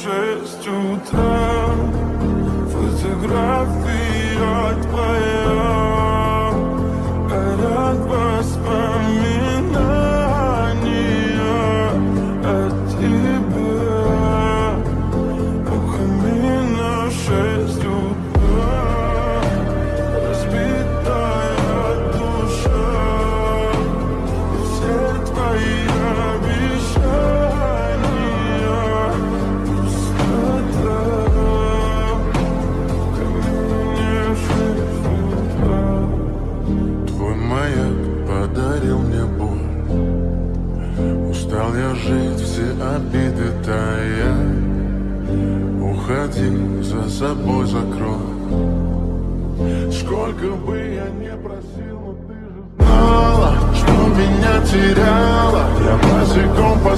6 утра. Фотография твоя, горят воспоминания о тебе. У камина 6 утра, разбитая душа, и все твои обещания пустота. В камине 6 утра. Твой маяк подарил мне боль. Устал я жить, все обиды тая. Уходи, за собой закрой. Сколько бы я не просил, но ты же знала, что меня теряла. Я босиком по